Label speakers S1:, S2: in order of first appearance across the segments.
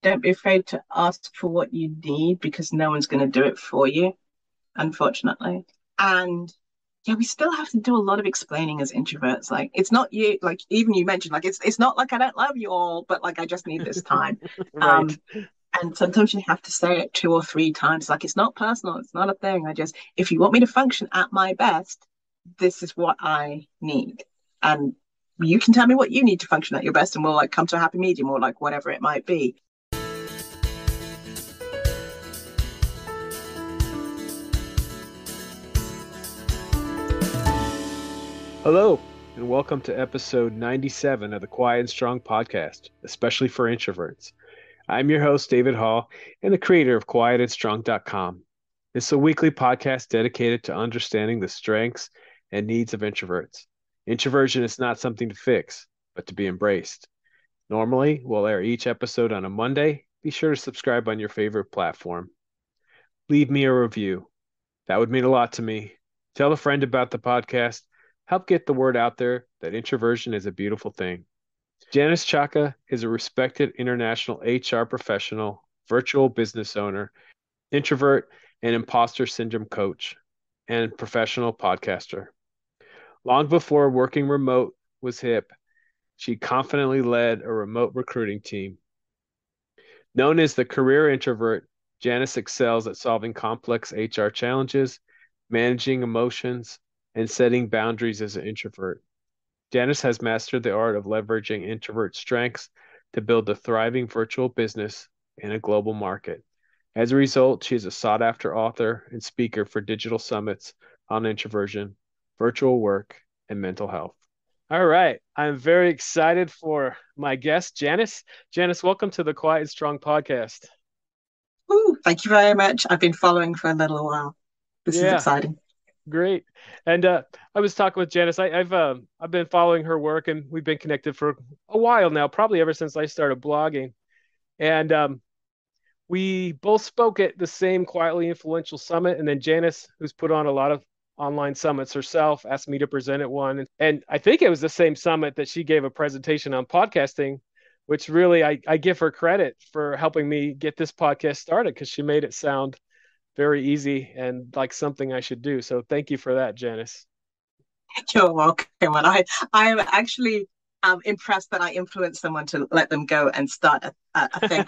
S1: don't be afraid to ask for what you need because no one's going to do it for you, unfortunately. And yeah, we still have to do a lot of explaining as introverts. Like, it's not you, like even you mentioned, like it's not like I don't love you all, but like I just need this time.
S2: Right.
S1: Um, and sometimes you have to say it two or three times. Like, it's not personal, it's not a thing. If you want me to function at my best, this is what I need. And you can tell me what you need to function at your best, and we'll like come to a happy medium or like whatever it might be.
S2: Hello, and welcome to episode 97 of the Quiet and Strong podcast, especially for introverts. I'm your host, David Hall, and the creator of quietandstrong.com. It's a weekly podcast dedicated to understanding the strengths and needs of introverts. Introversion is not something to fix, but to be embraced. Normally, we'll air each episode on a Monday. Be sure to subscribe on your favorite platform. Leave me a review. That would mean a lot to me. Tell a friend about the podcast. Help get the word out there that introversion is a beautiful thing. Janice Chaka is a respected international HR professional, virtual business owner, introvert and imposter syndrome coach, and professional podcaster. Long before working remote was hip, she confidently led a remote recruiting team. Known as the Career Introvert, Janice excels at solving complex HR challenges, managing emotions, and setting boundaries as an introvert. Janice has mastered the art of leveraging introvert strengths to build a thriving virtual business in a global market. As a result, she is a sought after author and speaker for digital summits on introversion, virtual work, and mental health. All right. I'm very excited for my guest, Janice. Janice, welcome to the Quiet and Strong podcast.
S1: Ooh, thank you very much. I've been following for a little while. This is
S2: Yeah,
S1: exciting.
S2: great. And I was talking with Janice. I've been following her work, and we've been connected for a while now, probably ever since I started blogging. And we both spoke at the same quietly influential summit, and then Janice, who's put on a lot of online summits herself, asked me to present at one. And I think it was the same summit that she gave a presentation on podcasting, which really I give her credit for helping me get this podcast started because she made it sound very easy and like something I should do. So thank you for that, Janice.
S1: You're welcome. And I am actually impressed that I influenced someone to let them go and start a thing.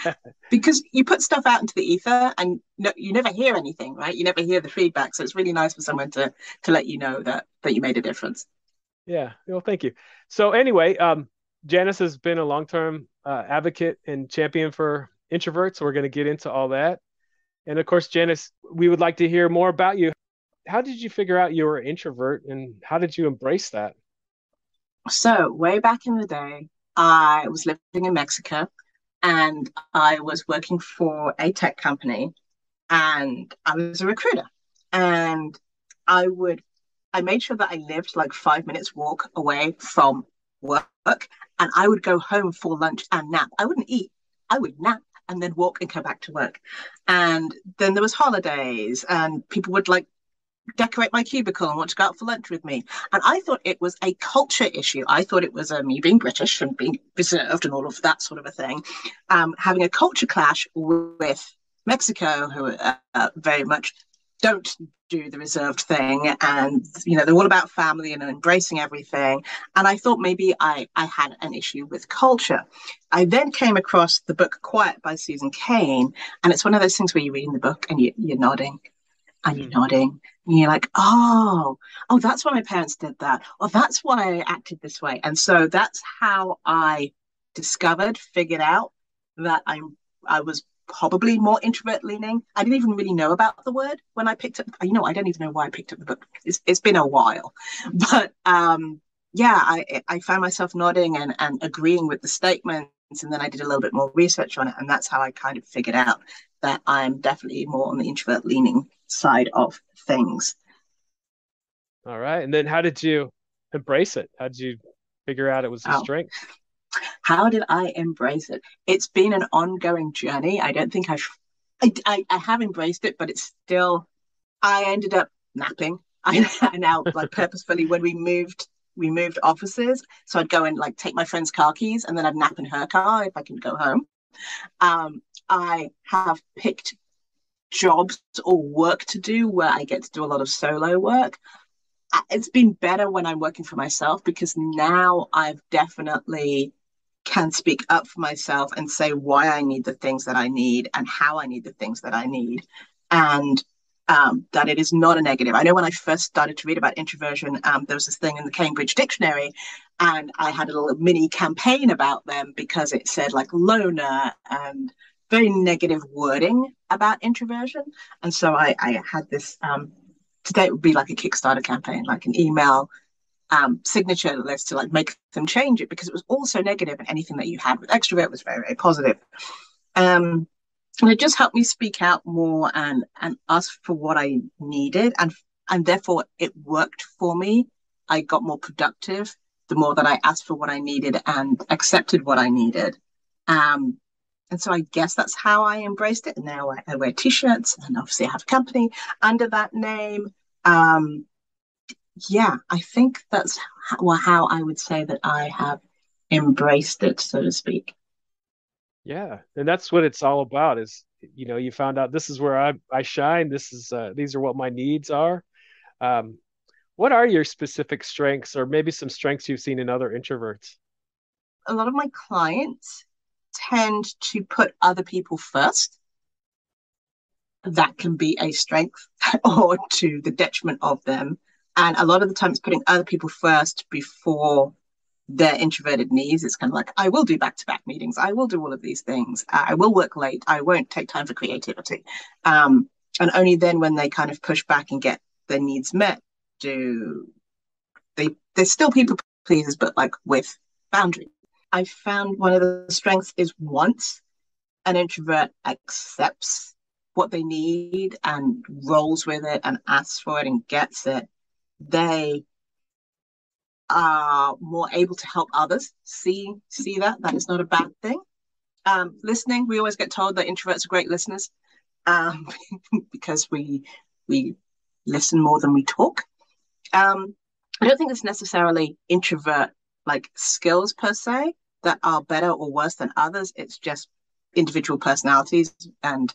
S1: Because you put stuff out into the ether and no, you never hear anything, right? You never hear the feedback. So it's really nice for someone to let you know that you made a difference.
S2: Yeah, well, thank you. So anyway, Janice has been a long-term advocate and champion for introverts. So we're going to get into all that. And of course, Janice, we would like to hear more about you. How did you figure out you were an introvert and how did you embrace that?
S1: So way back in the day, I was living in Mexico and I was working for a tech company and I was a recruiter. And I would I made sure that I lived like 5 minutes walk away from work, and I would go home for lunch and nap. I wouldn't eat. I would nap and then walk and come back to work. And then there was holidays, and people would like decorate my cubicle and want to go out for lunch with me. And I thought it was a culture issue. I thought it was me being British and being reserved and all of that sort of a thing, having a culture clash with Mexico, who very much don't do the reserved thing, and they're all about family and embracing everything. And I thought maybe I had an issue with culture. I then came across the book Quiet by Susan Cain, and it's one of those things where you're reading the book and you're nodding and you're
S2: Hmm.
S1: nodding and you're like, oh, that's why my parents did that, or that's why I acted this way. And so that's how I figured out that I was probably more introvert leaning. I didn't even really know about the word when I picked up. I don't even know why I picked up the book. It's been a while, but yeah, I found myself nodding and agreeing with the statements, and then I did a little bit more research on it, and that's how I kind of figured out that I'm definitely more on the introvert leaning side of things.
S2: All right. And then how did you embrace it? How did you figure out it was a
S1: Oh,
S2: strength?
S1: how did I embrace it? It's been an ongoing journey. I don't think I have embraced it, but it's still. I ended up napping. I now like purposefully when we moved offices, so I'd go and like take my friend's car keys, and then I'd nap in her car if I can go home. I have picked jobs or work to do where I get to do a lot of solo work. It's been better when I'm working for myself because now I've definitely can speak up for myself and say why I need the things that I need and how I need the things that I need. And that it is not a negative. I know when I first started to read about introversion, there was this thing in the Cambridge Dictionary, and I had a little mini campaign about them because it said like loner and very negative wording about introversion. And so I had this, today it would be like a Kickstarter campaign, like an email signature list to like make them change it because it was all so negative, and anything that you had with extrovert was very, very positive. And it just helped me speak out more and ask for what I needed, and therefore it worked for me. I got more productive the more that I asked for what I needed and accepted what I needed. And so I guess that's how I embraced it. And now I wear t-shirts, and obviously I have a company under that name. Yeah, I think that's how I would say that I have embraced it, so to speak.
S2: Yeah, and that's what it's all about is, you found out this is where I shine. These are what my needs are. Um, what are your specific strengths or maybe some strengths you've seen in other introverts?
S1: A lot of my clients tend to put other people first. That can be a strength or to the detriment of them. And a lot of the time it's putting other people first before their introverted needs. It's kind of like, I will do back-to-back meetings. I will do all of these things. I will work late. I won't take time for creativity. And only then when they kind of push back and get their needs met, do they're still people pleasers, but like with boundaries. I found one of the strengths is once an introvert accepts what they need and rolls with it and asks for it and gets it, they are more able to help others see that is not a bad thing. Listening, we always get told that introverts are great listeners, um, because we listen more than we talk. I don't think it's necessarily introvert like skills per se that are better or worse than others. It's just individual personalities and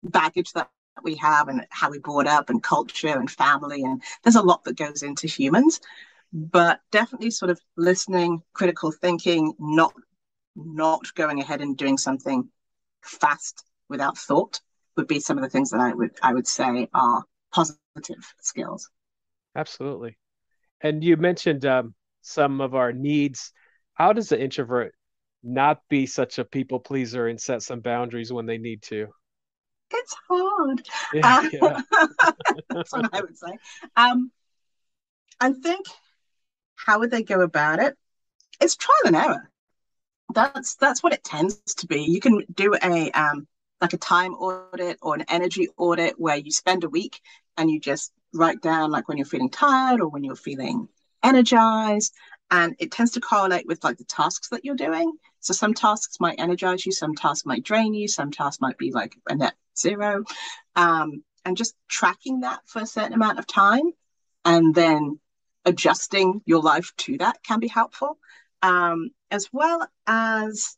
S1: baggage that we have and how we brought up and culture and family, and there's a lot that goes into humans. But definitely sort of listening, critical thinking, not going ahead and doing something fast without thought would be some of the things that I would say are positive skills.
S2: Absolutely. And you mentioned some of our needs. How does the introvert not be such a people pleaser and set some boundaries when they need to?
S1: It's hard.
S2: Yeah,
S1: Uh,
S2: yeah.
S1: that's what I would say. I think how would they go about it? It's trial and error. That's what it tends to be. You can do a like a time audit or an energy audit where you spend a week and you just write down like when you're feeling tired or when you're feeling energized, and it tends to correlate with like the tasks that you're doing. So some tasks might energize you, some tasks might drain you, some tasks might be like a net zero, and just tracking that for a certain amount of time and then adjusting your life to that can be helpful, as well as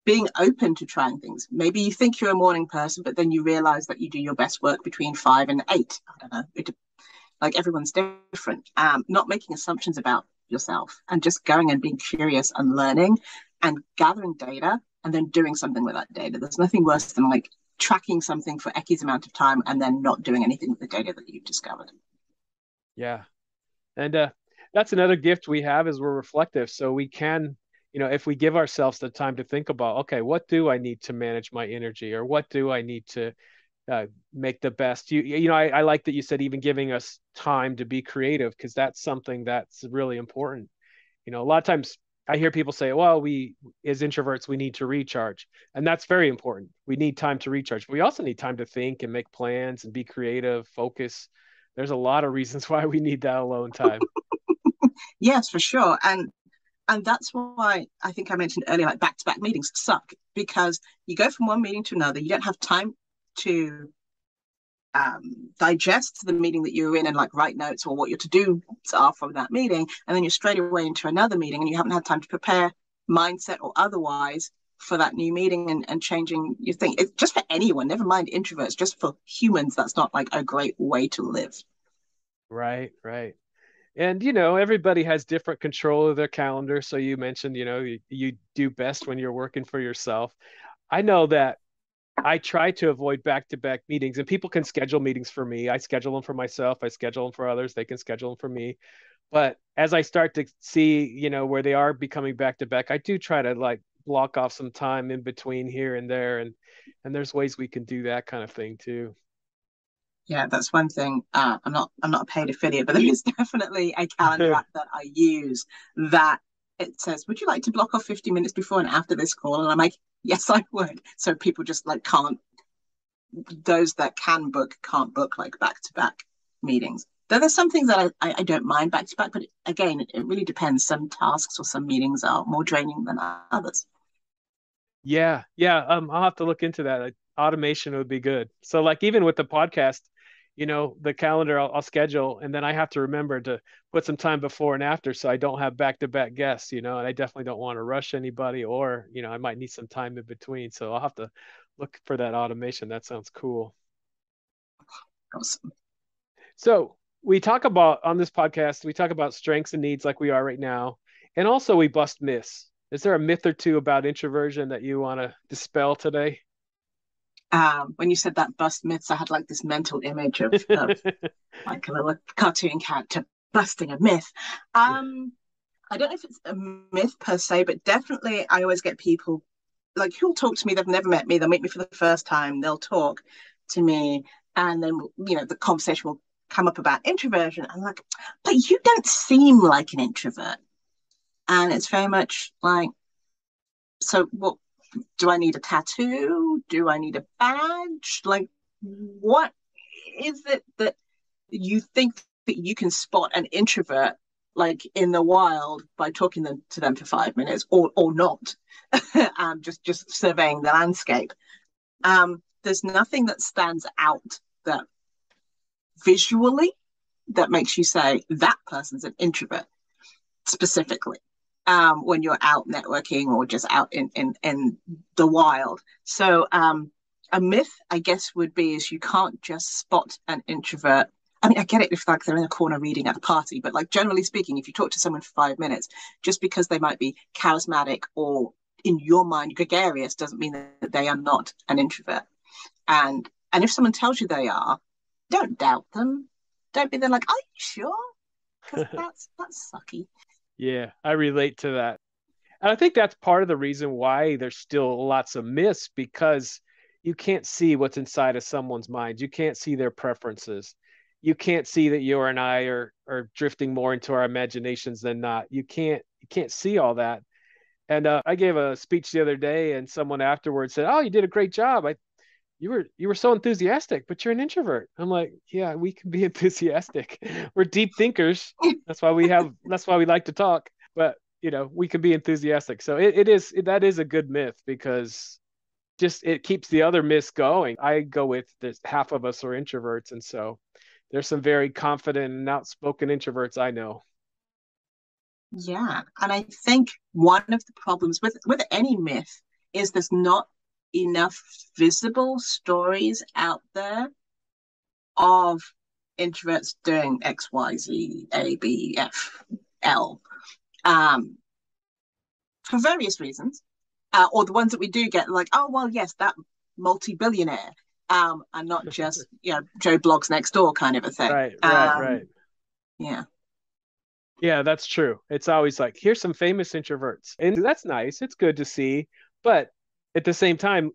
S1: being open to trying things. Maybe you think you're a morning person, but then you realize that you do your best work between 5 and 8. I don't know. Like everyone's different. Not making assumptions about yourself and just going and being curious and learning and gathering data and then doing something with that data. There's nothing worse than like tracking something for X amount of time and then not doing anything with the data that you've discovered.
S2: Yeah. And that's another gift we have is we're reflective. So we can, if we give ourselves the time to think about, okay, what do I need to manage my energy or what do I need to make the best? I like that you said even giving us time to be creative because that's something that's really important. A lot of times I hear people say, well, we as introverts, we need to recharge. And that's very important. We need time to recharge. But we also need time to think and make plans and be creative, focus. There's a lot of reasons why we need that alone time.
S1: Yes, for sure. And that's why I think I mentioned earlier, like back-to-back meetings suck because you go from one meeting to another. You don't have time to digest the meeting that you're in and like write notes or what your to-do are from that meeting. And then you're straight away into another meeting and you haven't had time to prepare mindset or otherwise for that new meeting and changing your thing. It's just for anyone, never mind introverts, just for humans, that's not like a great way to live.
S2: Right, right. And everybody has different control of their calendar. So you mentioned, you do best when you're working for yourself. I know that I try to avoid back-to-back meetings, and people can schedule meetings for me. I schedule them for myself. I schedule them for others. They can schedule them for me. But as I start to see, where they are becoming back-to-back, I do try to like block off some time in between here and there, and there's ways we can do that kind of thing too.
S1: Yeah, that's one thing. I'm not a paid affiliate, but there is definitely a calendar app that I use that it says, "Would you like to block off 50 minutes before and after this call?" And I'm like, "Yes, I would." So people just like can't. Those that can book can't book like back to back meetings. Though there's some things that I don't mind back to back, but again, it really depends. Some tasks or some meetings are more draining than others.
S2: Yeah, yeah. I'll have to look into that. Like, automation would be good. So, like, even with the podcast, the calendar I'll schedule, and then I have to remember to put some time before and after, so I don't have back-to-back guests. And I definitely don't want to rush anybody, or I might need some time in between. So I'll have to look for that automation. That sounds cool.
S1: Awesome.
S2: So we talk about on this podcast, we talk about strengths and needs like we are right now, and also we bust myths. Is there a myth or two about introversion that you want to dispel today?
S1: When you said that bust myths, I had like this mental image of like a little cartoon character busting a myth. I don't know if it's a myth per se, but definitely I always get people like who'll talk to me. They've never met me. They'll meet me for the first time. They'll talk to me, and then the conversation will come up about introversion. I'm like, but you don't seem like an introvert, and it's very much like, so what? Do I need a tattoo? Do I need a badge? Like, what is it that you think that you can spot an introvert like in the wild by talking to them for 5 minutes or not? Just surveying the landscape. There's nothing that stands out that visually that makes you say that person's an introvert specifically when you're out networking or just out in the wild. So a myth, I guess, would be is you can't just spot an introvert. I mean, I get it if like they're in a corner reading at a party, but like generally speaking, if you talk to someone for 5 minutes, just because they might be charismatic or in your mind gregarious doesn't mean that they are not an introvert. And if someone tells you they are, don't doubt them. Don't be there like, are you sure? Because that's sucky.
S2: Yeah, I relate to that. And I think that's part of the reason why there's still lots of myths because you can't see what's inside of someone's mind. You can't see their preferences. You can't see that you and I are drifting more into our imaginations than not. You can't see all that. And I gave a speech the other day, and someone afterwards said, "Oh, you did a great job. You were so enthusiastic, but you're an introvert." I'm like, "Yeah, we can be enthusiastic. We're deep thinkers. That's why we like to talk. But we can be enthusiastic. So that is a good myth because just it keeps the other myths going. I go with this half of us are introverts, and so there's some very confident and outspoken introverts I know.
S1: Yeah, and I think one of the problems with any myth is there's not enough visible stories out there of introverts doing X, Y, Z, A, B, F, L, um, for various reasons, or the ones that we do get, like, oh well, yes, that multi-billionaire, and not just Joe Blogs next door kind of a thing.
S2: Right, right, right.
S1: Yeah.
S2: Yeah, that's true. It's always like, here's some famous introverts. And that's nice. It's good to see. But at the same time,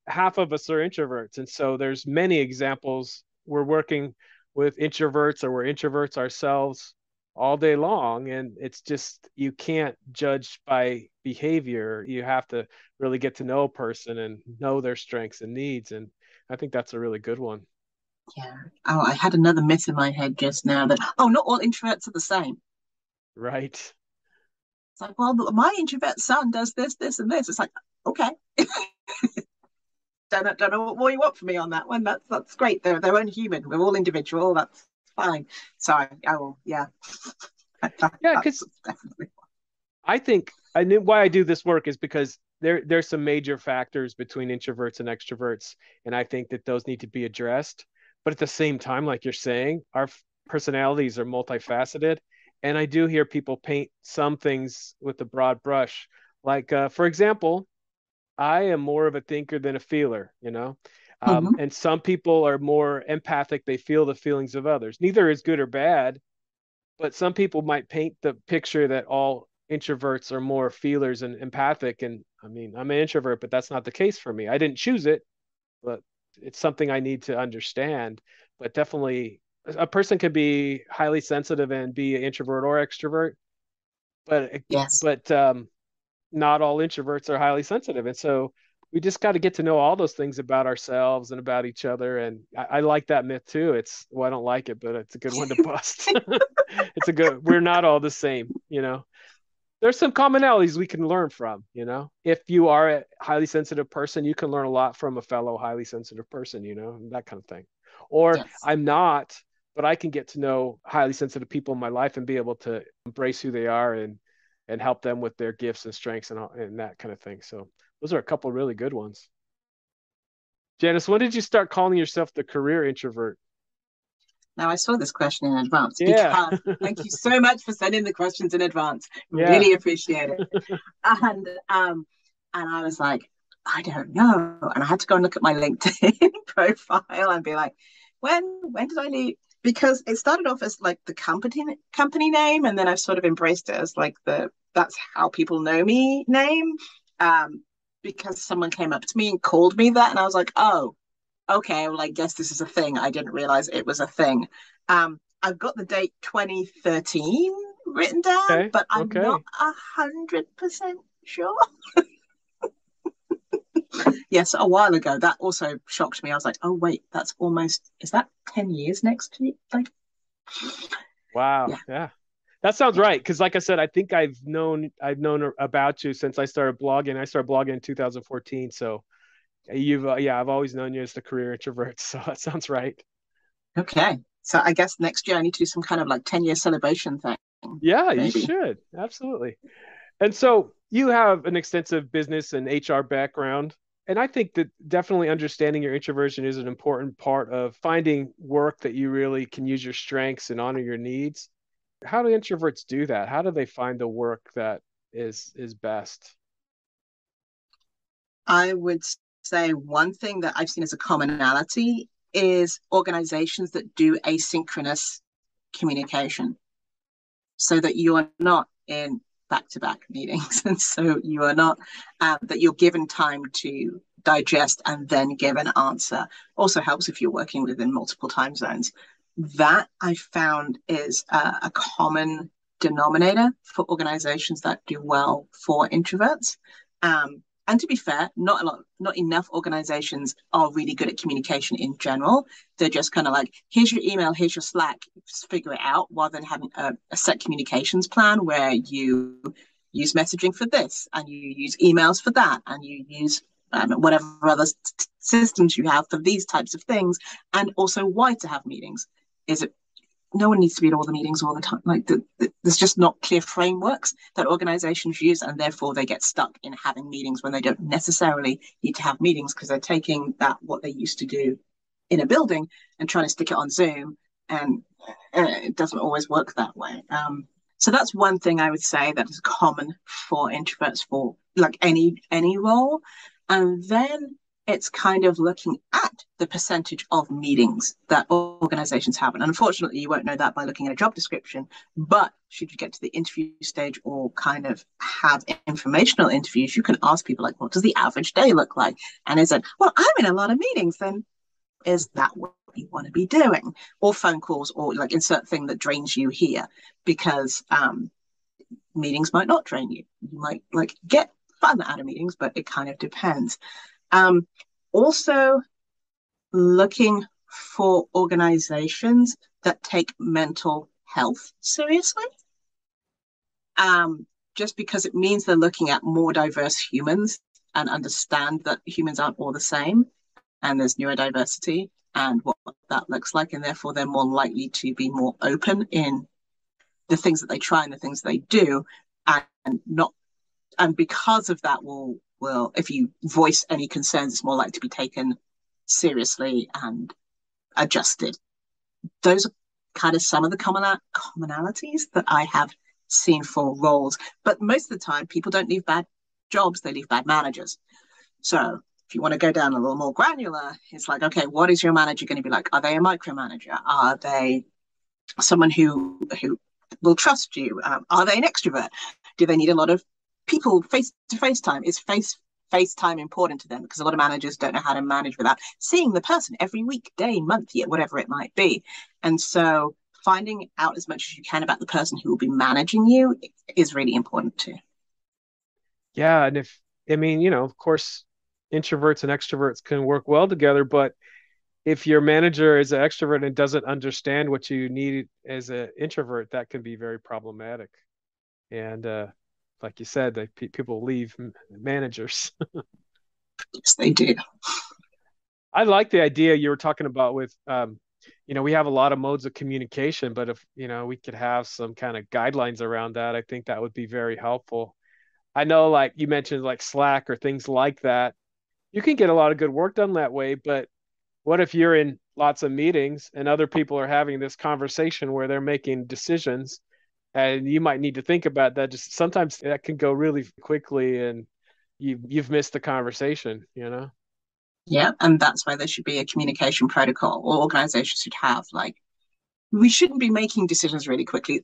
S2: half of us are introverts. And so there's many examples. We're working with introverts or we're introverts ourselves all day long. And it's just, you can't judge by behavior. You have to really get to know a person and know their strengths and needs. And I think that's a really good one.
S1: Yeah. Oh, I had another myth in my head just now that, oh, not all introverts are the same.
S2: Right.
S1: It's like, well, my introvert son does this, this, and this. It's like, okay. Don't know what more you want from me on that one. That's great. They're own human. We're all individual. That's fine. So I will, yeah.
S2: Yeah,
S1: That's
S2: because
S1: definitely.
S2: I think I knew why I do this work is because there's some major factors between introverts and extroverts, and I think that those need to be addressed. But at the same time, like you're saying, our personalities are multifaceted, and I do hear people paint some things with a broad brush. Like, for example, I am more of a thinker than a feeler, you know?
S1: Mm-hmm.
S2: And some people are more empathic. They feel the feelings of others. Neither is good or bad, but some people might paint the picture that all introverts are more feelers and empathic. And I mean, I'm an introvert, but that's not the case for me. I didn't choose it, but it's something I need to understand. But definitely, a person could be highly sensitive and be an introvert or extrovert, but
S1: Yes.
S2: but not all introverts are highly sensitive. And so we just got to get to know all those things about ourselves and about each other. And I like that myth too. Well, I don't like it, but it's a good one to bust. We're not all the same, you know. There's some commonalities we can learn from, you know. If you are a highly sensitive person, you can learn a lot from a fellow highly sensitive person, you know, that kind of thing. Or
S1: Yes.
S2: I'm not, but I can get to know highly sensitive people in my life and be able to embrace who they are and help them with their gifts and strengths and that kind of thing. So those are a couple really good ones. Janice, when did you start calling yourself the career introvert?
S1: Now, I saw this question in advance
S2: Yeah.
S1: because thank you so much for sending the questions in advance.
S2: Yeah.
S1: Really appreciate it. And I was like, I don't know. And I had to go and look at my LinkedIn profile and be like, when did I leave? Because it started off as like the company name, and then I've sort of embraced it as like the that's how people know me name. Um, because someone came up to me and called me that, and I was like, oh, okay, well, I guess this is a thing. I didn't realize it was a thing. I've got the date 2013 written down,
S2: Okay.
S1: but I'm not
S2: Okay.
S1: 100% sure. Yes, a while ago. That also shocked me. I was like, oh, wait, is that 10 years next year? Like,
S2: Wow.
S1: yeah,
S2: Yeah. That sounds
S1: yeah.
S2: right. Because like I said, I think I've known about you since I started blogging. I started blogging in 2014. So yeah, I've always known you as the career introvert. So that sounds right.
S1: Okay. So I guess next year I need to do some kind of like 10-year celebration thing,
S2: Yeah, you
S1: maybe.
S2: should. Absolutely. And so you have an extensive business and HR background. And I think that definitely understanding your introversion is an important part of finding work that you really can use your strengths and honor your needs. How do introverts do that? How do they find the work that is best?
S1: I would say one thing that I've seen as a commonality is organizations that do asynchronous communication so that you are not in back-to-back meetings and so you are not that you're given time to digest and then give an answer. Also helps if you're working within multiple time zones. That I found is a common denominator for organizations that do well for introverts. And to be fair, not enough organizations are really good at communication in general. They're just kind of like, here's your email, here's your Slack, just figure it out, rather than having a set communications plan where you use messaging for this and you use emails for that and you use whatever other systems you have for these types of things, and also why to have meetings. Is it no one needs to be at all the meetings all the time. Like there's just not clear frameworks that organizations use, and therefore they get stuck in having meetings when they don't necessarily need to have meetings because they're taking that what they used to do in a building and trying to stick it on Zoom, and it doesn't always work that way. So that's one thing I would say that is common for introverts for like any role, and then it's kind of looking at the percentage of meetings that organizations have. And unfortunately, you won't know that by looking at a job description. But should you get to the interview stage or kind of have informational interviews, you can ask people like, what does the average day look like? And is it, well, I'm in a lot of meetings, then is that what you want to be doing? Or phone calls, or like insert thing that drains you here, because meetings might not drain you. You might like get fun out of meetings, but it kind of depends. Um, Also, looking for organizations that take mental health seriously, just because it means they're looking at more diverse humans and understand that humans aren't all the same and there's neurodiversity and what that looks like. And therefore, they're more likely to be more open in the things that they try and the things they do, and not and because of that will will, if you voice any concerns, it's more likely to be taken seriously and adjusted. Those are kind of some of the commonalities that I have seen for roles. But most of the time, people don't leave bad jobs, they leave bad managers. So if you want to go down a little more granular, it's like, okay, what is your manager going to be like? Are they a micromanager? Are they someone who will trust you? Are they an extrovert? Do they need a lot of people face to face time? Is face time important to them? Because a lot of managers don't know how to manage without seeing the person every week, day, month, year, whatever it might be. And so finding out as much as you can about the person who will be managing you is really important too.
S2: Yeah, and if I mean, of course, introverts and extroverts can work well together, but if your manager is an extrovert and doesn't understand what you need as an introvert, that can be very problematic. And like you said, people leave managers.
S1: Yes, they do.
S2: I like the idea you were talking about with, we have a lot of modes of communication, but if, we could have some kind of guidelines around that, I think that would be very helpful. I know, like you mentioned, like Slack or things like that, you can get a lot of good work done that way, but what if you're in lots of meetings and other people are having this conversation where they're making decisions and you might need to think about that? Just sometimes that can go really quickly and you've missed the conversation.
S1: Yeah, and that's why there should be a communication protocol, or organizations should have. Like, we shouldn't be making decisions really quickly,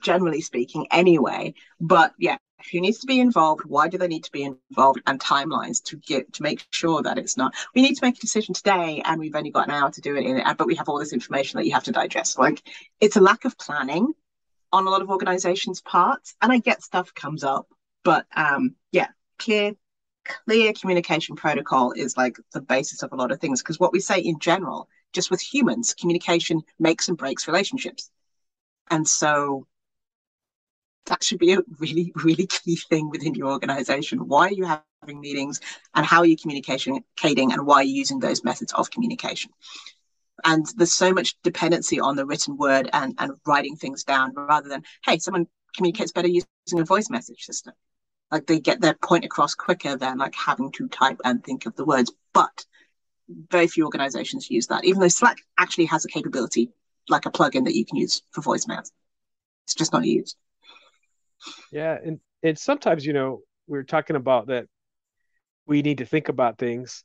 S1: generally speaking, anyway. But yeah, who needs to be involved? Why do they need to be involved? And timelines to make sure that it's not. We need to make a decision today, and we've only got an hour to do it but we have all this information that you have to digest. Like, it's a lack of planning on a lot of organizations' parts, and I get stuff comes up, but yeah, clear communication protocol is like the basis of a lot of things, because what we say in general, just with humans, communication makes and breaks relationships. And so that should be a really, really key thing within your organization. Why are you having meetings, and how are you communicating, and why are you using those methods of communication? And there's so much dependency on the written word and writing things down, rather than, hey, someone communicates better using a voice message system. Like, they get their point across quicker than like having to type and think of the words. But very few organizations use that, even though Slack actually has a capability, like a plugin that you can use for voicemails. It's just not used.
S2: Yeah, and sometimes, we're talking about that we need to think about things.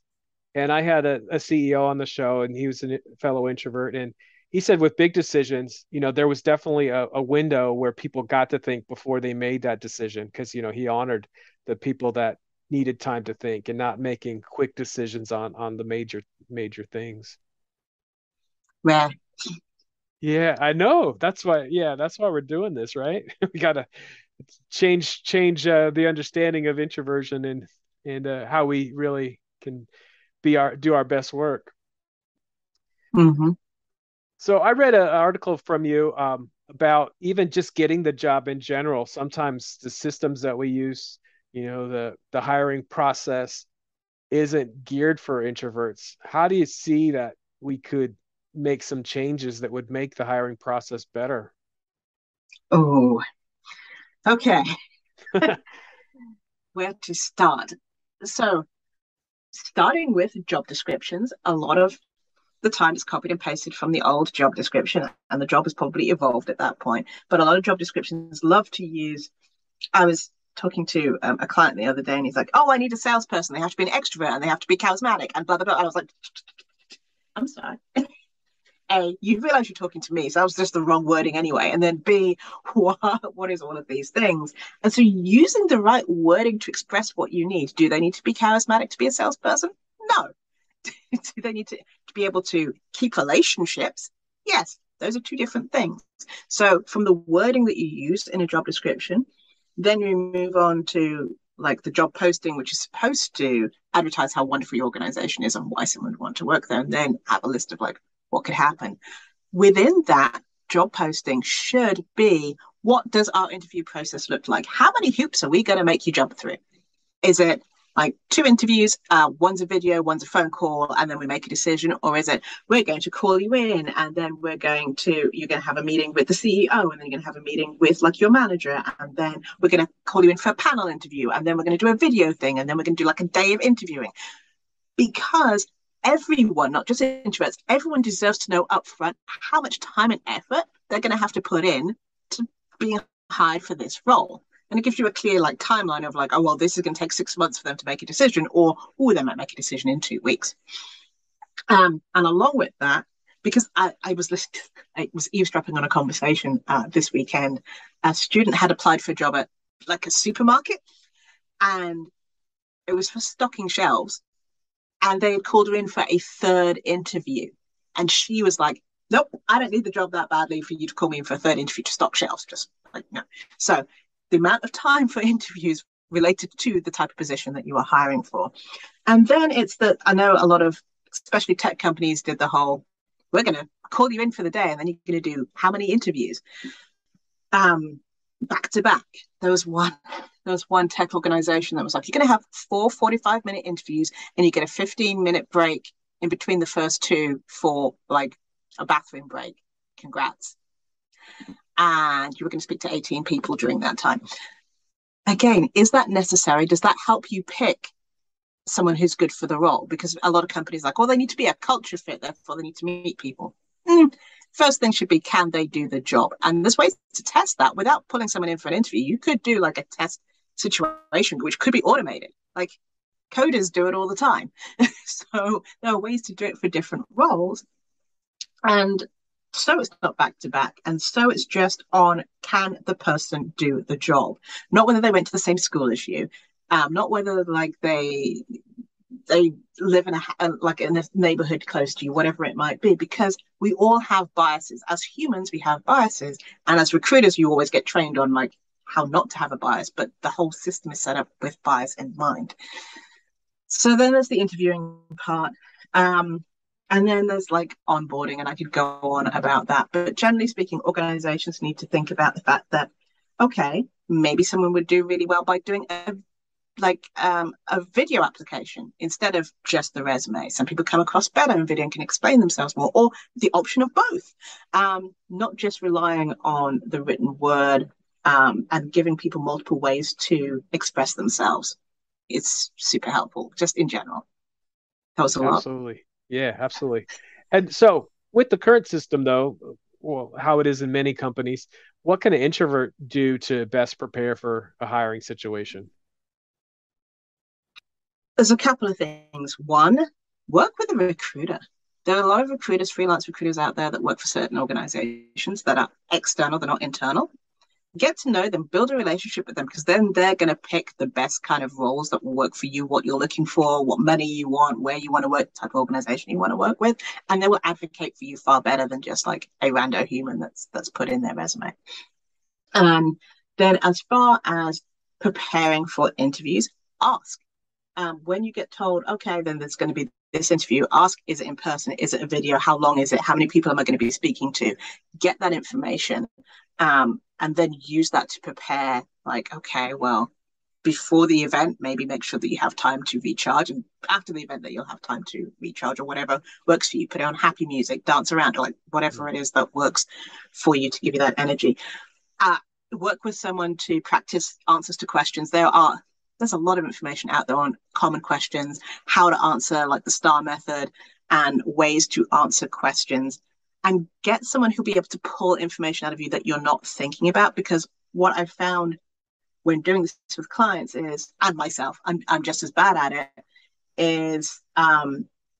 S2: And I had a CEO on the show, and he was a fellow introvert, and he said with big decisions, there was definitely a window where people got to think before they made that decision, because he honored the people that needed time to think and not making quick decisions on the major things.
S1: Rare.
S2: Yeah, I know. That's why we're doing this, right? We gotta change the understanding of introversion and how we really can do our best work.
S1: Mm-hmm.
S2: So I read an article from you about even just getting the job in general. Sometimes the systems that we use, the hiring process isn't geared for introverts. How do you see that we could make some changes that would make the hiring process better?
S1: Oh, okay. Where to start? So, starting with job descriptions, a lot of the time it's copied and pasted from the old job description, and the job has probably evolved at that point. But a lot of job descriptions love to use. I was talking to a client the other day, and he's like, "Oh, I need a salesperson. They have to be an extrovert, and they have to be charismatic, and blah blah blah." And I was like, "I'm sorry." A, you realize you're talking to me, so that was just the wrong wording anyway. And then B, what is all of these things? And so using the right wording to express what you need. Do they need to be charismatic to be a salesperson? No. Do they need to be able to keep relationships? Yes, those are two different things. So from the wording that you use in a job description, then you move on to like the job posting, which is supposed to advertise how wonderful your organization is and why someone would want to work there, and then have a list of like what could happen. Within that job posting should be, what does our interview process look like? How many hoops are we going to make you jump through? Is it like 2 interviews, one's a video, one's a phone call, and then we make a decision? Or is it, we're going to call you in and then you're going to have a meeting with the CEO, and then you're going to have a meeting with like your manager, and then we're going to call you in for a panel interview, and then we're going to do a video thing, and then we're going to do like a day of interviewing? Because everyone, not just introverts, everyone deserves to know upfront how much time and effort they're going to have to put in to being hired for this role. And it gives you a clear like timeline of like, oh, well, this is going to take 6 months for them to make a decision, or, oh, they might make a decision in 2 weeks. And along with that, because I was listening, I was eavesdropping on a conversation this weekend. A student had applied for a job at like a supermarket, and it was for stocking shelves. And they had called her in for a third interview. And she was like, nope, I don't need the job that badly for you to call me in for a third interview to stock shelves. Just like, no. So the amount of time for interviews related to the type of position that you are hiring for. And then it's that I know a lot of, especially tech companies, did the whole, we're going to call you in for the day, and then you're going to do how many interviews? Back to back. There was one tech organization that was like, you're going to have 4 45-minute interviews, and you get a 15-minute break in between the first two for like a bathroom break. Congrats. And you were going to speak to 18 people during that time. Again, is that necessary? Does that help you pick someone who's good for the role? Because a lot of companies are like, well, they need to be a culture fit, therefore they need to meet people. First thing should be, can they do the job? And there's ways to test that without pulling someone in for an interview. You could do like a test situation, which could be automated. Like coders do it all the time. So there are ways to do it for different roles. And so it's not back to back. And so it's just on, can the person do the job? Not whether they went to the same school as you, not whether like they live in a neighborhood close to you, whatever it might be, because we all have biases. As humans, we have biases. And as recruiters, you always get trained on like how not to have a bias, but the whole system is set up with bias in mind. So then there's the interviewing part. And then there's like onboarding, and I could go on about that. But generally speaking, organizations need to think about the fact that, okay, maybe someone would do really well by doing a video application instead of just the resume. Some people come across better in video and can explain themselves more, or the option of both. Not just relying on the written word, and giving people multiple ways to express themselves. It's super helpful, just in general. That was a lot.
S2: Absolutely. Yeah, absolutely. And so with the current system, though, well, how it is in many companies, what can an introvert do to best prepare for a hiring situation?
S1: There's a couple of things. One, work with a recruiter. There are a lot of recruiters, freelance recruiters out there that work for certain organizations that are external, they're not internal. Get to know them, build a relationship with them, because then they're going to pick the best kind of roles that will work for you, what you're looking for, what money you want, where you want to work, type of organization you want to work with, and they will advocate for you far better than just like a rando human that's put in their resume. Then as far as preparing for interviews, ask. When you get told, okay, then there's going to be this interview, ask, is it in person? Is it a video? How long is it? How many people am I going to be speaking to? Get that information. And then use that to prepare, like, okay, well, before the event, maybe make sure that you have time to recharge. And after the event, that you'll have time to recharge, or whatever works for you. Put on happy music, dance around, or like whatever it is that works for you to give you that energy. Work with someone to practice answers to questions. There's a lot of information out there on common questions, how to answer, like the STAR method, and ways to answer questions. And get someone who'll be able to pull information out of you that you're not thinking about. Because what I've found when doing this with clients is, and myself, I'm just as bad at it, is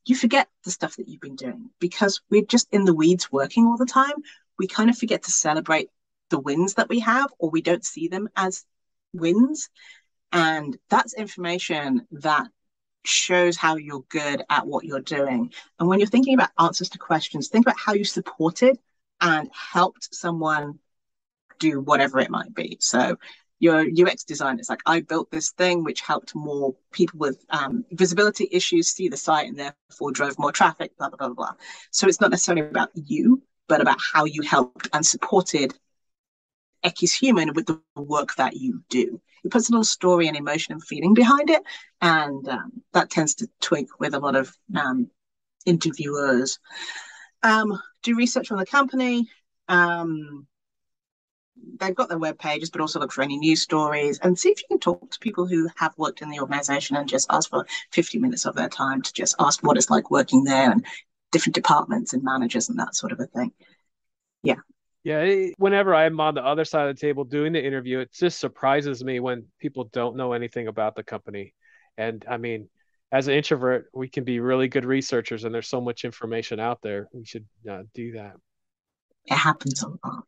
S1: you forget the stuff that you've been doing because we're just in the weeds working all the time. We kind of forget to celebrate the wins that we have, or we don't see them as wins. And that's information that shows how you're good at what you're doing. And when you're thinking about answers to questions, think about how you supported and helped someone do whatever it might be. So your UX design is like, I built this thing which helped more people with visibility issues see the site and therefore drove more traffic, blah, blah, blah, blah. So it's not necessarily about you, but about how you helped and supported X is human with the work that you do. It puts a little story and emotion and feeling behind it, and that tends to twig with a lot of interviewers. Do research on the company. They've got their web pages, but also look for any news stories and see if you can talk to people who have worked in the organization and just ask for 50 minutes of their time to just ask what it's like working there and different departments and managers and that sort of a thing. Yeah.
S2: Yeah, whenever I'm on the other side of the table doing the interview, it just surprises me when people don't know anything about the company. And I mean, as an introvert, we can be really good researchers, and there's so much information out there. We should do that.
S1: It happens a lot.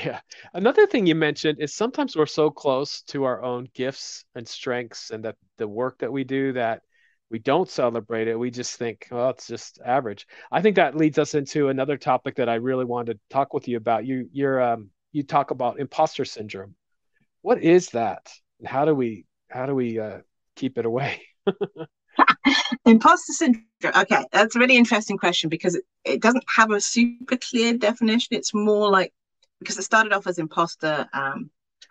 S2: Yeah. Another thing you mentioned is sometimes we're so close to our own gifts and strengths and that the work that we do that we don't celebrate it. We just think, well, it's just average. I think that leads us into another topic that I really wanted to talk with you about. You talk about imposter syndrome. What is that? And how do we keep it away?
S1: Imposter syndrome. Okay, that's a really interesting question because it doesn't have a super clear definition. It's more like because it started off as imposter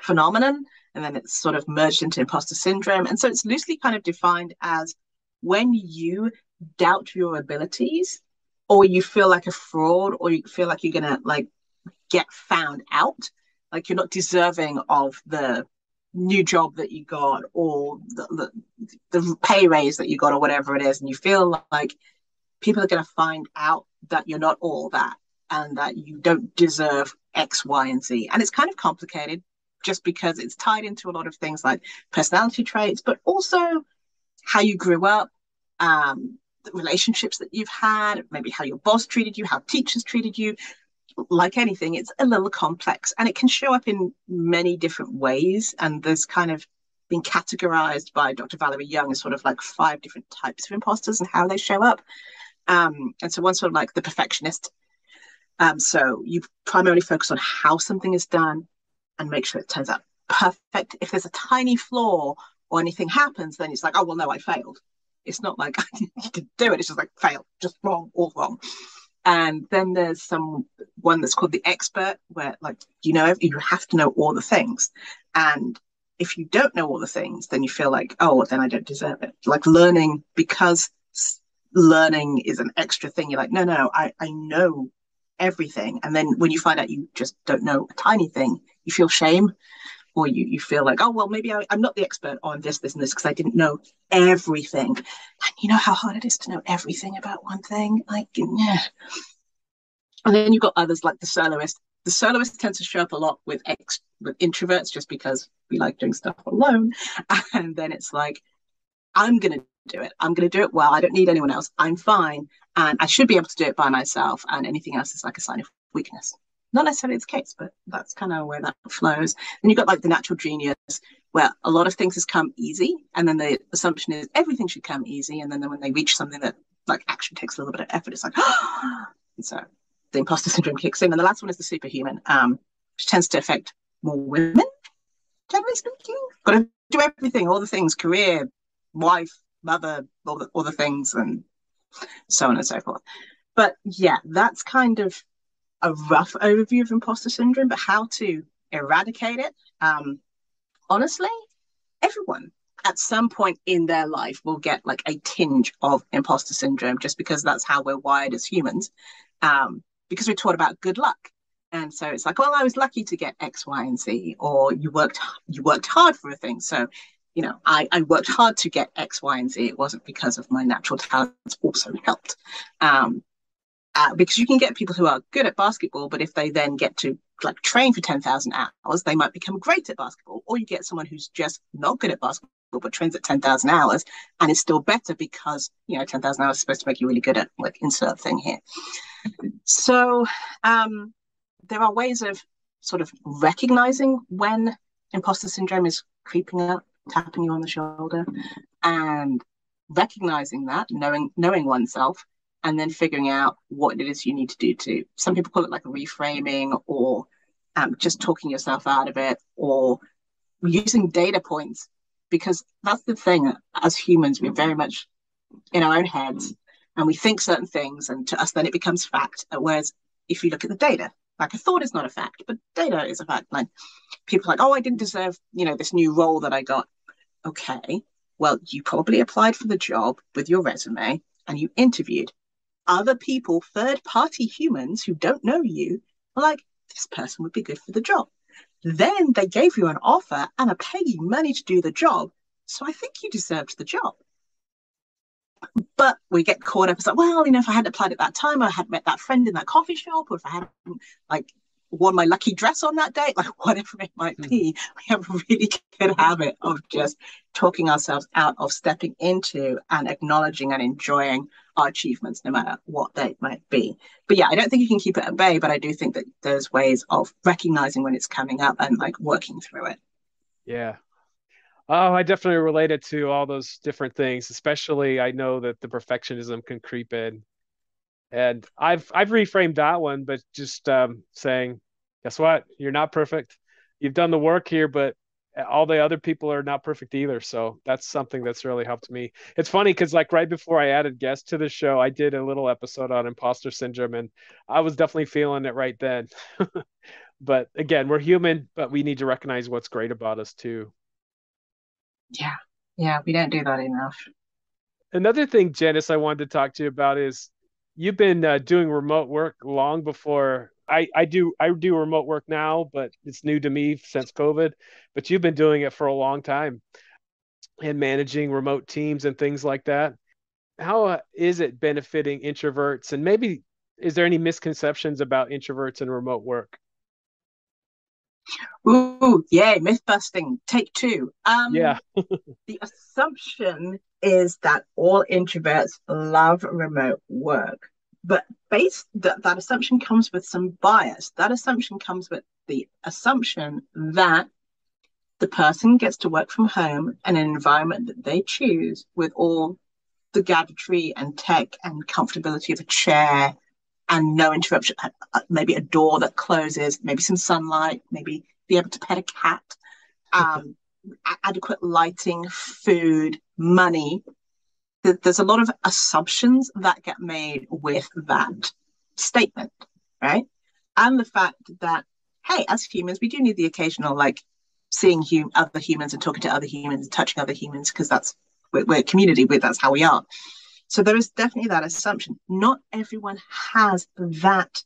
S1: phenomenon and then it's sort of merged into imposter syndrome. And so it's loosely kind of defined as when you doubt your abilities or you feel like a fraud or you feel like you're going to like get found out, like you're not deserving of the new job that you got or the pay raise that you got or whatever it is. And you feel like people are going to find out that you're not all that and that you don't deserve X, Y, and Z. And it's kind of complicated just because it's tied into a lot of things like personality traits, but also how you grew up, the relationships that you've had, maybe how your boss treated you, how teachers treated you. Like anything, it's a little complex and it can show up in many different ways. And there's kind of been categorized by Dr. Valerie Young as sort of like 5 different types of imposters and how they show up. And so one's sort of like the perfectionist. So you primarily focus on how something is done and make sure it turns out perfect. If there's a tiny flaw or anything happens, then it's like, oh, well, no, I failed. It's not like you didn't do it. It's just like failed, just wrong, all wrong. And then there's one that's called the expert, where like you have to know all the things. And if you don't know all the things, then you feel like, oh, well, then I don't deserve it. Like learning, because learning is an extra thing. You're like, no, I know everything. And then when you find out you just don't know a tiny thing, you feel shame or you feel like, oh, well, maybe I'm not the expert on this, and this because I didn't know everything. And you know how hard it is to know everything about one thing? Like, yeah. And then you've got others like the soloist. The soloist tends to show up a lot with introverts just because we like doing stuff alone. And then it's like, I'm going to do it. I'm going to do it well. I don't need anyone else. I'm fine. And I should be able to do it by myself. And anything else is like a sign of weakness. Not necessarily the case, but that's kind of where that flows. And you've got like the natural genius, where a lot of things has come easy. And then the assumption is everything should come easy. And then when they reach something that like actually takes a little bit of effort, it's like, and so the imposter syndrome kicks in. And the last one is the superhuman, which tends to affect more women, generally speaking. Got to do everything, all the things, career, wife, mother, all the things, and so on and so forth. But yeah, that's kind of a rough overview of imposter syndrome, but how to eradicate it. Honestly, everyone at some point in their life will get like a tinge of imposter syndrome just because that's how we're wired as humans. Because we're taught about good luck. And so it's like, well, I was lucky to get X, Y, and Z, or you worked hard for a thing. So, I worked hard to get X, Y, and Z. It wasn't because of my natural talents also helped. Because you can get people who are good at basketball, but if they then get to like train for 10,000 hours, they might become great at basketball. Or you get someone who's just not good at basketball, but trains at 10,000 hours and is still better because, 10,000 hours is supposed to make you really good at like insert thing here. So there are ways of sort of recognizing when imposter syndrome is creeping up, tapping you on the shoulder and recognizing that, knowing oneself, and then figuring out what it is you need to do to, some people call it like a reframing or just talking yourself out of it or using data points, because that's the thing. As humans, we're very much in our own heads and we think certain things and to us then it becomes fact. Whereas if you look at the data, Like a thought is not a fact, but data is a fact. Like people are like, oh, I didn't deserve, this new role that I got. Okay, well, you probably applied for the job with your resume and you interviewed. Other people, third party humans who don't know you, are like, this person would be good for the job. Then they gave you an offer and are paying you money to do the job. So I think you deserved the job. But we get caught up. It's like, well, if I hadn't applied at that time, I had met that friend in that coffee shop, or if I hadn't like worn my lucky dress on that date, like whatever it might be, we have a really good habit of just talking ourselves out of stepping into and acknowledging and enjoying our achievements, no matter what they might be. But yeah, I don't think you can keep it at bay, but I do think that there's ways of recognizing when it's coming up and like working through it.
S2: Yeah. Oh, I definitely related to all those different things, especially I know that the perfectionism can creep in. And I've reframed that one, but just saying, guess what? You're not perfect. You've done the work here, but all the other people are not perfect either. So that's something that's really helped me. It's funny because like right before I added guests to the show, I did a little episode on imposter syndrome, and I was definitely feeling it right then. But again, we're human, but we need to recognize what's great about us too.
S1: Yeah. Yeah, we don't do that enough.
S2: Another thing, Janice, I wanted to talk to you about is you've been doing remote work long before I do remote work now, but it's new to me since COVID. But you've been doing it for a long time and managing remote teams and things like that. How is it benefiting introverts? And maybe is there any misconceptions about introverts and remote work?
S1: Ooh, yay, myth busting. Take two.
S2: Yeah,
S1: The assumption is that all introverts love remote work. But that assumption comes with some bias. That assumption comes with the assumption that the person gets to work from home in an environment that they choose with all the gadgetry and tech and comfortability of a chair and no interruption, maybe a door that closes, maybe some sunlight, maybe be able to pet a cat, um, adequate lighting, food, money. There's a lot of assumptions that get made with that statement, right? And the fact that, hey, as humans, we do need the occasional like seeing other humans and talking to other humans and touching other humans because we're a community, that's how we are. So there is definitely that assumption. Not everyone has that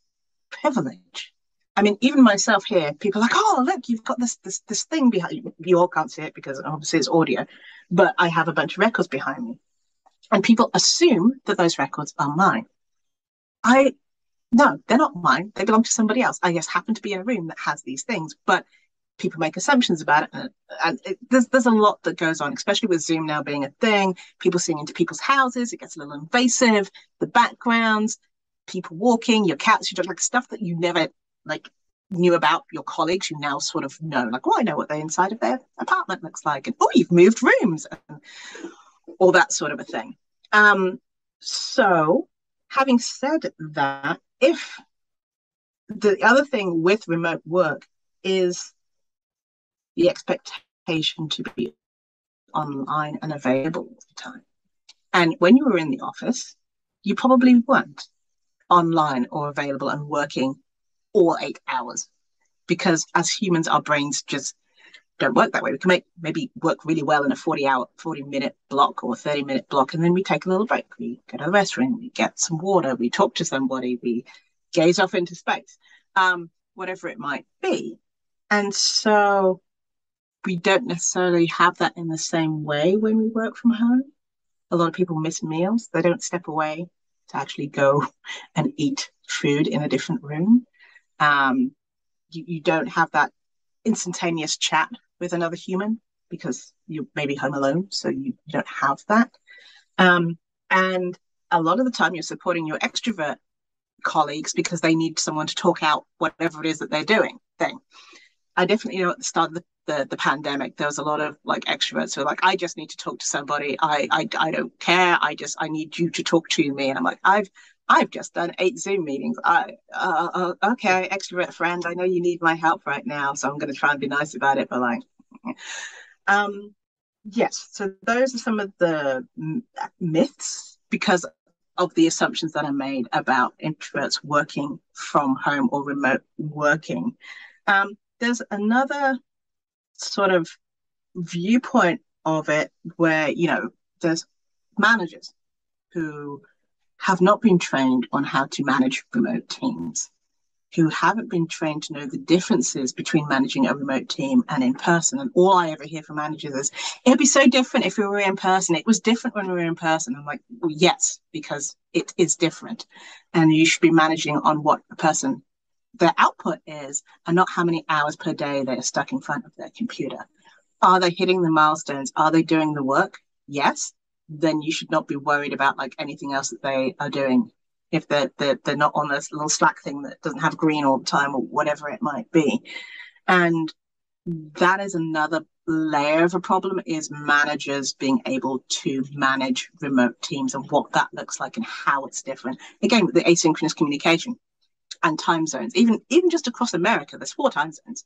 S1: privilege. I mean, even myself here, people are like, oh, look, you've got this thing behind you. You all can't see it because obviously it's audio, but I have a bunch of records behind me. And people assume that those records are mine. I No, they're not mine. They belong to somebody else. I just happen to be in a room that has these things, but people make assumptions about it, there's a lot that goes on, especially with Zoom now being a thing. People seeing into people's houses, it gets a little invasive. The backgrounds, people walking, your cats, you just like stuff that you never like knew about your colleagues. You now sort of know, like, oh, I know what the inside of their apartment looks like, and oh, you've moved rooms, and all that sort of a thing. So, having said that, if the other thing with remote work is the expectation to be online and available all the time. And when you were in the office, you probably weren't online or available and working all 8 hours because as humans, our brains just don't work that way. We can maybe work really well in a 40-minute block or 30-minute block, and then we take a little break. We go to the restroom, we get some water, we talk to somebody, we gaze off into space, whatever it might be. And so we don't necessarily have that in the same way when we work from home. A lot of people miss meals. They don't step away to actually go and eat food in a different room. Um, you don't have that instantaneous chat with another human because you're maybe home alone, so you don't have that. And a lot of the time you're supporting your extrovert colleagues because they need someone to talk out whatever it is that they're doing. I definitely know at the start of the pandemic, there was a lot of like extroverts who are like, I just need to talk to somebody. I don't care. I need you to talk to me. And I'm like, I've just done 8 Zoom meetings. Okay, extrovert friend, I know you need my help right now, so I'm going to try and be nice about it. But like, yes. So those are some of the myths because of the assumptions that are made about introverts working from home or remote working. There's another sort of viewpoint of it where, there's managers who have not been trained on how to manage remote teams, who haven't been trained to know the differences between managing a remote team and in person. And all I ever hear from managers is, it'd be so different if we were in person. It was different when we were in person. I'm like, well, yes, because it is different. And you should be managing on what a person, their output is, and not how many hours per day they're stuck in front of their computer. Are they hitting the milestones? Are they doing the work? Yes. Then you should not be worried about like anything else that they are doing. If they're not on this little Slack thing that doesn't have green all the time or whatever it might be. And that is another layer of a problem, is managers being able to manage remote teams and what that looks like and how it's different. Again, with the asynchronous communication and time zones, even just across America, there's 4 time zones.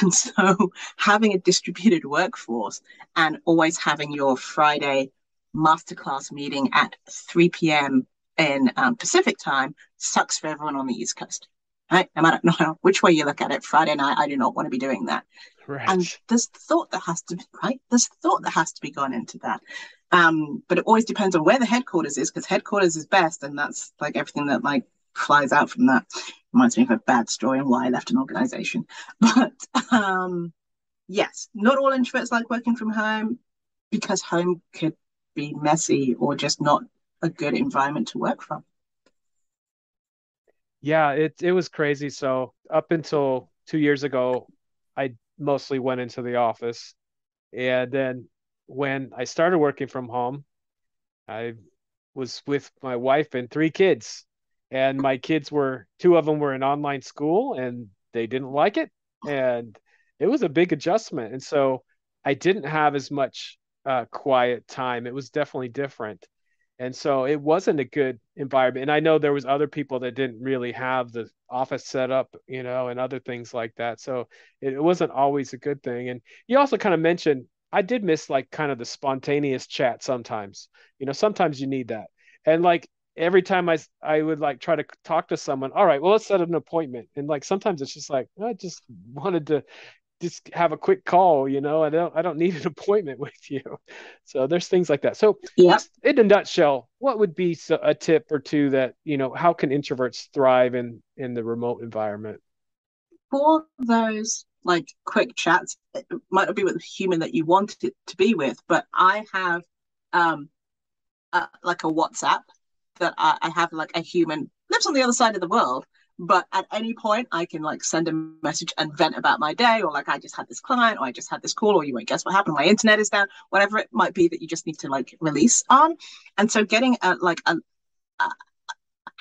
S1: And so having a distributed workforce and always having your Friday masterclass meeting at 3 p.m. in Pacific time sucks for everyone on the East Coast. Right? No matter which way you look at it, Friday night, I do not want to be doing that.
S2: Right.
S1: And there's thought that has to be, right? There's thought that has to be gone into that. But it always depends on where the headquarters is, because headquarters is best, and that's like everything that like flies out from that. Reminds me of a bad story on why I left an organization. But yes, not all introverts like working from home, because home could be messy or just not a good environment to work from.
S2: Yeah, it was crazy. So up until 2 years ago, I mostly went into the office. And then when I started working from home, I was with my wife and 3 kids. And my kids were, 2 of them were in online school and they didn't like it. And it was a big adjustment. And so I didn't have as much quiet time. It was definitely different. And so it wasn't a good environment. And I know there was other people that didn't really have the office set up, and other things like that. So it wasn't always a good thing. And you also kind of mentioned, I did miss like kind of the spontaneous chat sometimes. Sometimes you need that. And like every time I would like try to talk to someone, all right, well, let's set an appointment. And like sometimes it's just like, I just wanted to just have a quick call, I don't need an appointment with you. So there's things like that. So
S1: Yeah.
S2: just in a nutshell, what would be a tip or two that, how can introverts thrive in the remote environment?
S1: For those like quick chats, it might not be with the human that you want it to be with, but I have like a WhatsApp that I have like a human lives on the other side of the world, but at any point I can like send a message and vent about my day, or like I just had this client, or I just had this call, or you won't guess what happened, my internet is down, whatever it might be that you just need to like release on. And so getting a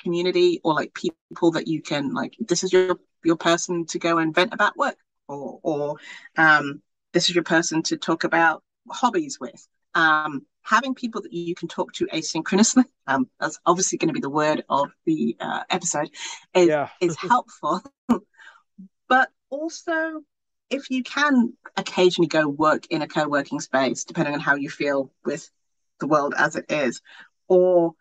S1: community, or like people that you can like, this is your person to go and vent about work, or this is your person to talk about hobbies with. Having people that you can talk to asynchronously, that's obviously going to be the word of the episode, is
S2: Yeah.
S1: is helpful. But also, if you can occasionally go work in a co-working space, depending on how you feel with the world as it is, or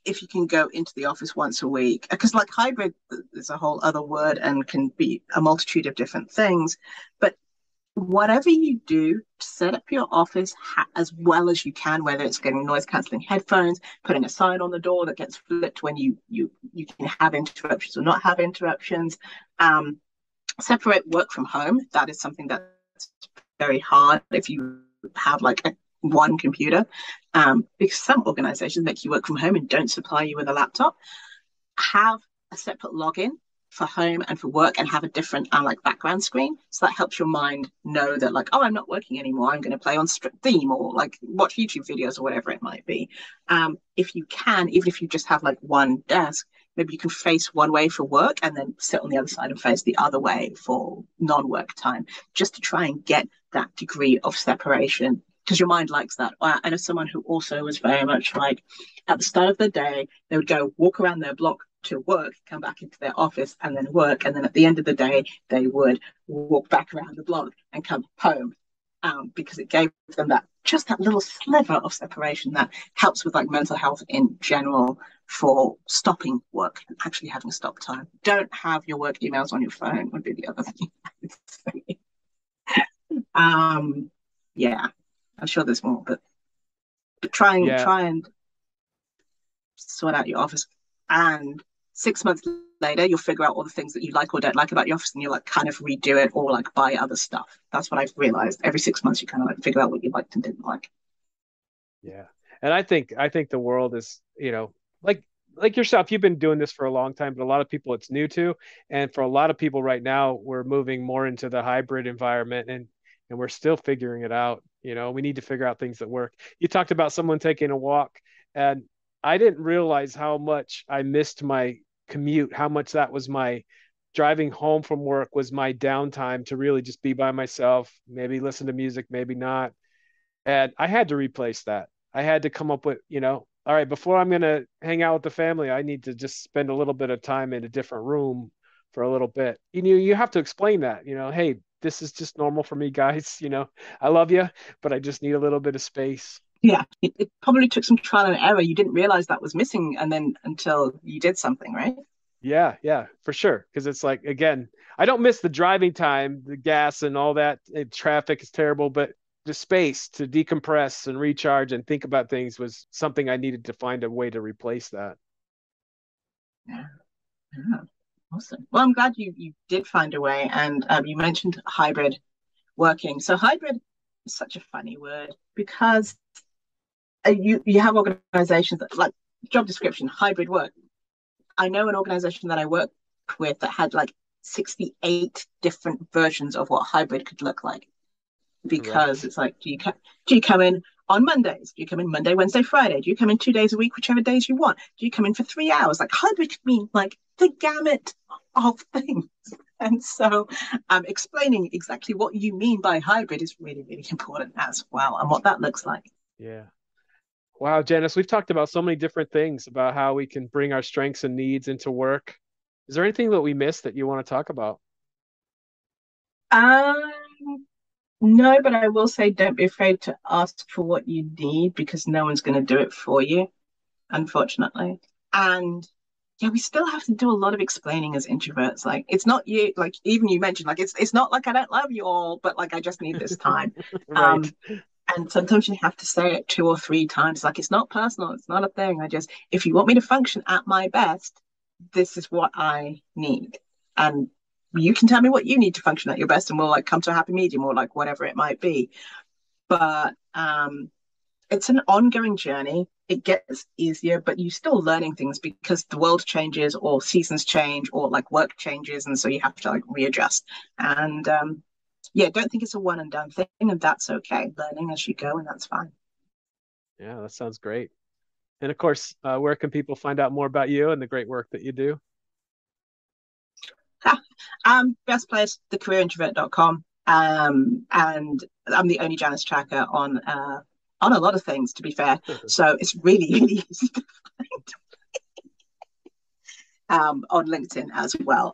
S1: if you can go into the office once a week, because like hybrid is a whole other word and can be a multitude of different things. But whatever you do, set up your office as well as you can, whether it's getting noise cancelling headphones, putting a sign on the door that gets flipped when you can have interruptions or not have interruptions. Separate work from home. That is something that's very hard if you have like one computer, because some organizations make you work from home and don't supply you with a laptop. Have a separate login for home and for work, and have a different like background screen, so that helps your mind know that like, oh, I'm not working anymore, I'm going to play on theme or like watch YouTube videos or whatever it might be. If you can, even if you just have like one desk, maybe you can face one way for work and then sit on the other side and face the other way for non-work time, just to try and get that degree of separation, because your mind likes that. I know someone who also was very much like, at the start of the day they would go walk around their block to work, come back into their office and then work, and then at the end of the day they would walk back around the block and come home. because it gave them that little sliver of separation that helps with like mental health in general for stopping work and actually having stop time. Don't have your work emails on your phone would be the other thing I would say. Um, yeah, I'm sure there's more, but
S2: Yeah.
S1: try and sort out your office. And 6 months later, you'll figure out all the things that you like or don't like about your office, and you'll like kind of redo it or like buy other stuff. That's what I've realized. Every 6 months, you kind of like figure out what you liked and didn't like.
S2: Yeah. And I think the world is, like yourself, you've been doing this for a long time, but a lot of people it's new to. And for a lot of people right now, we're moving more into the hybrid environment and we're still figuring it out. We need to figure out things that work. You talked about someone taking a walk, and I didn't realize how much I missed my commute, how much that was my driving home from work was my downtime to really just be by myself, maybe listen to music, maybe not. And I had to replace that. I had to come up with, all right, before I'm going to hang out with the family, I need to just spend a little bit of time in a different room for a little bit. You have to explain that, hey, this is just normal for me, guys. I love you, but I just need a little bit of space.
S1: Yeah, it probably took some trial and error. You didn't realize that was missing, and then until you did something, right?
S2: Yeah, yeah, for sure. Because it's like, again, I don't miss the driving time, the gas and all that. Traffic is terrible, but the space to decompress and recharge and think about things was something I needed to find a way to replace that.
S1: Yeah, yeah. Awesome. Well, I'm glad you did find a way, and you mentioned hybrid working. So hybrid is such a funny word because you have organizations that like job description hybrid work. I know an organization that I work with that had like 68 different versions of what hybrid could look like, because
S2: Right.
S1: it's like, do you come in on Mondays? Do you come in Monday, Wednesday, Friday? Do you come in 2 days a week, whichever days you want? Do you come in for 3 hours? Like hybrid could mean like the gamut of things. And so explaining exactly what you mean by hybrid is really, really important as well, and what that looks like.
S2: Yeah. Wow, Janice, we've talked about so many different things about how we can bring our strengths and needs into work. Is there anything that we missed that you want to talk about?
S1: Um, no, but I will say don't be afraid to ask for what you need because no one's going to do it for you, unfortunately. And yeah, we still have to do a lot of explaining as introverts. Like it's not you, like even you mentioned, like it's not like I don't love you all, but like I just need this time.
S2: Right.
S1: Um, and sometimes you have to say it 2 or 3 times. Like it's not personal, it's not a thing. I just if you want me to function at my best, this is what I need. And you can tell me what you need to function at your best and we'll like come to a happy medium or like whatever it might be. But it's an ongoing journey. It gets easier, but you're still learning things because the world changes or seasons change or like work changes. And so you have to like readjust. And yeah, don't think it's a one and done thing. And that's okay. Learning as you go, and that's fine.
S2: Yeah, that sounds great. And of course, where can people find out more about you and the great work that you do?
S1: Best place, thecareerintrovert.com. And I'm the only Janice Chaka on a lot of things, to be fair. So it's really, really easy to on LinkedIn as well.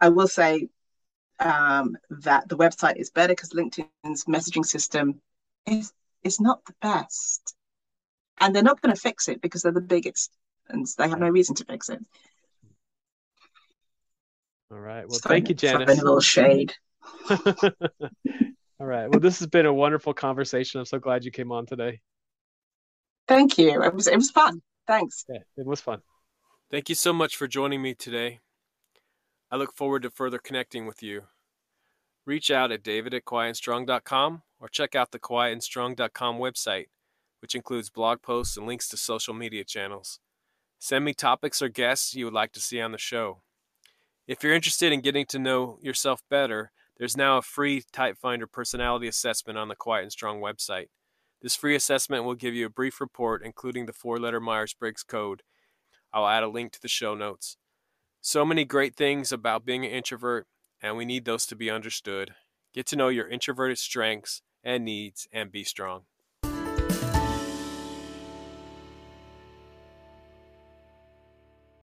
S1: I will say that the website is better because LinkedIn's messaging system is not the best, and they're not going to fix it because they're the biggest, and they have no
S2: Right.
S1: reason to fix it.
S2: All right. Well,
S1: So
S2: thank you,
S1: throwing a
S2: Janice.
S1: little shade.
S2: All right. Well, this has been a wonderful conversation. I'm so glad you came on today.
S1: Thank you. It was fun. Thanks.
S2: Yeah, it was fun. Thank you so much for joining me today. I look forward to further connecting with you. Reach out at david@quietandstrong.com or check out the quietandstrong.com website, which includes blog posts and links to social media channels. Send me topics or guests you would like to see on the show. If you're interested in getting to know yourself better, there's now a free Type Finder personality assessment on the Quiet and Strong website. This free assessment will give you a brief report, including the 4-letter Myers-Briggs code. I'll add a link to the show notes. So many great things about being an introvert, and we need those to be understood. Get to know your introverted strengths and needs and be strong.